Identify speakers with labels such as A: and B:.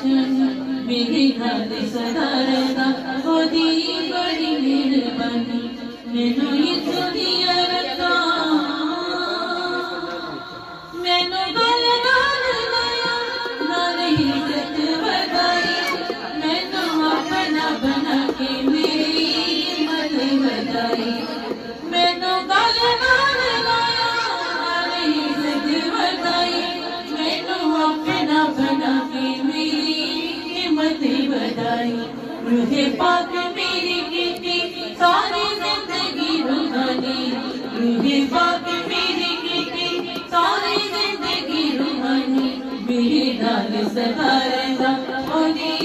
A: मेरे नाल सदा रहंदा ओदी बड़ी मेहरबानी मैनू इत्थों दियां रत्तां मैनू गल नाल लाया नाल इज्जत वधाई मैनू अपना बना के मेरी हिम्मत वधाई मैनू गल नाल लाया नाल इज्जत वधाई मैनू अपना बना के मेरी हिम्मत वधाई रूहे पाक मेरी कीती सारी जिंदगी रूहानी रूहे पाक मेरी कीती सारी जिंदगी रूहानी मेरे नाल सदा रहंदा ओदी